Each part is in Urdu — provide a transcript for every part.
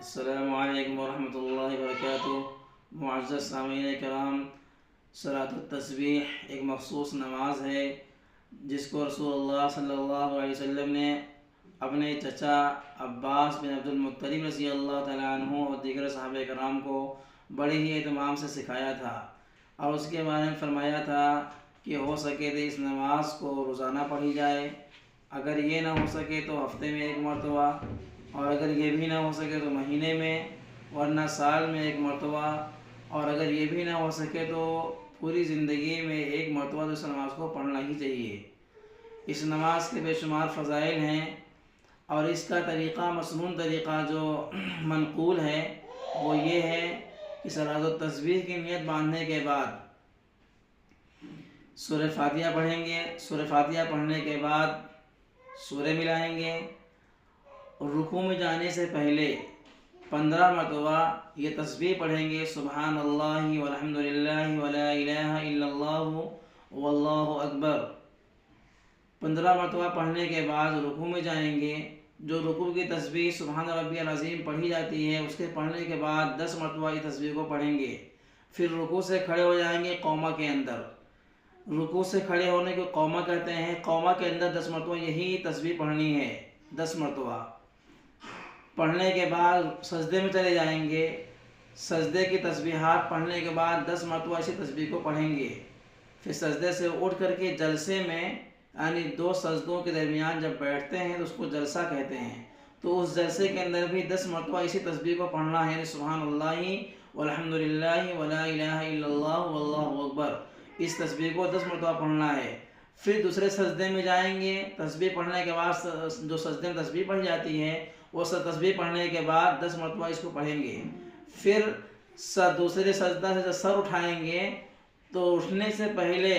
السلام علیکم ورحمۃ اللہ وبرکاتہ۔ معزز سامعین کرام، صلاۃ التسبیح ایک مخصوص نماز ہے جس کو رسول اللہ صلی اللہ علیہ وسلم نے اپنے چچا عباس بن عبد المطلب رضی اللہ تعالیٰ عنہ اور دیگر صحابہ کرام کو بڑے ہی اہتمام سے سکھایا تھا، اور اس کے بارے میں فرمایا تھا کہ ہو سکے تو اس نماز کو روزانہ پڑھی جائے، اگر یہ نہ ہو سکے تو ہفتے میں ایک مرتبہ، اور اگر یہ بھی نہ ہو سکے تو مہینے میں، ورنہ سال میں ایک مرتبہ، اور اگر یہ بھی نہ ہو سکے تو پوری زندگی میں ایک مرتبہ تو اس نماز کو پڑھنا ہی چاہیے۔ اس نماز کے بے شمار فضائل ہیں، اور اس کا طریقہ، مسنون طریقہ جو منقول ہے وہ یہ ہے کہ صلاۃ التسبیح کی نیت باندھنے کے بعد سورہ فاتحہ پڑھیں گے، سورہ فاتحہ پڑھنے کے بعد سورہ ملائیں گے، اور رکوع میں جانے سے پہلے 15 مرتبہ یہ تسبیح پڑھیں گے، سبحان اللہ والحمد للہ ولا الہ الا اللہ واللہ اکبر۔ 15 مرتبہ پڑھنے کے بعد رکوع میں جائیں گے، جو رکوع کی تسبیح سبحان ربی العظیم پڑھی جاتی ہے اس کے پڑھنے کے بعد 10 مرتبہ یہ تسبیح کو پڑھیں گے، پھر رکوع سے کھڑے ہو جائیں گے قومہ کے اندر۔ رکوع سے کھڑے ہونے کو قومہ کہتے ہیں، قومہ کے اندر 10 مرتبہ یہی تسبیح پڑھنی ہے، 10 مرتبہ پڑھنے کے بعد سجدے میں چلے جائیں گے، سجدے کی تسبیحات پڑھنے کے بعد 10 مرتبہ اسی تسبیح کو پڑھیں گے، پھر سجدے سے اٹھ کر کے جلسے میں، یعنی 2 سجدوں کے درمیان جب بیٹھتے ہیں تو اس کو جلسہ کہتے ہیں، تو اس جلسے کے اندر بھی 10 مرتبہ اسی تسبیح کو پڑھنا ہے، یعنی سبحان اللہ والحمد للہ ولا الہ الا اللہ واللہ اکبر، اس تسبیح کو 10 مرتبہ پڑھنا ہے۔ پھر دوسرے سجدے میں جائیں گے، تسبیح پڑھنے کے بعد جو سجدے میں تسبیح پڑھی جاتی ہے وہ تسبیح پڑھنے کے بعد 10 مرتبہ اس کو پڑھیں گے، پھر دوسرے سجدہ سے جب سر اٹھائیں گے تو اٹھنے سے پہلے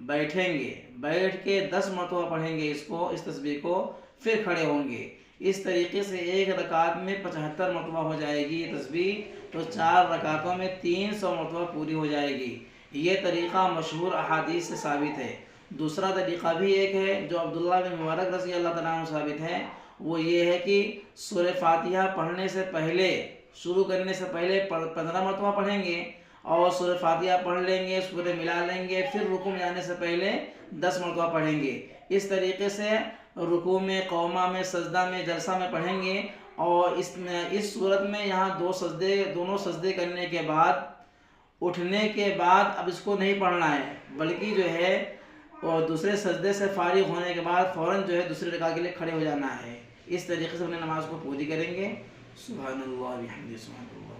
بیٹھیں گے، بیٹھ کے 10 مرتبہ پڑھیں گے اس تسبیح کو، پھر کھڑے ہوں گے۔ اس طریقے سے ایک رکعت میں 75 مرتبہ ہو جائے گی یہ تسبیح، تو 4 رکعتوں میں 300 مرتبہ پوری ہو جائے گی۔ یہ طریقہ مشہور احادیث سے ثابت ہے۔ دوسرا طریقہ بھی ایک ہے جو عبداللہ بن مبارک رضی اللہ تعالیٰ عنہ ثابت ہے، وہ یہ ہے کہ سورہ فاتحہ پڑھنے سے پہلے، شروع کرنے سے پہلے 15 مرتبہ پڑھیں گے، اور سورہ فاتحہ پڑھ لیں گے، سورہ ملا لیں گے، پھر رکوع میں جانے سے پہلے 10 مرتبہ پڑھیں گے۔ اس طریقے سے رکوع میں، قومہ میں، سجدہ میں، جلسہ میں پڑھیں گے، اور اس صورت میں یہاں دونوں سجدے کرنے کے بعد، اٹھنے کے بعد اب اس کو نہیں پڑھنا ہے، بلکہ جو ہے اور دوسرے سجدے سے فارغ ہونے کے بعد فوراً جو ہے دوسرے رکعت کے لیے کھڑے ہو جانا ہے۔ اس طریقے سے اپنے نماز کو پوری کریں گے۔ سبحان اللہ بحمدہ، سبحان اللہ۔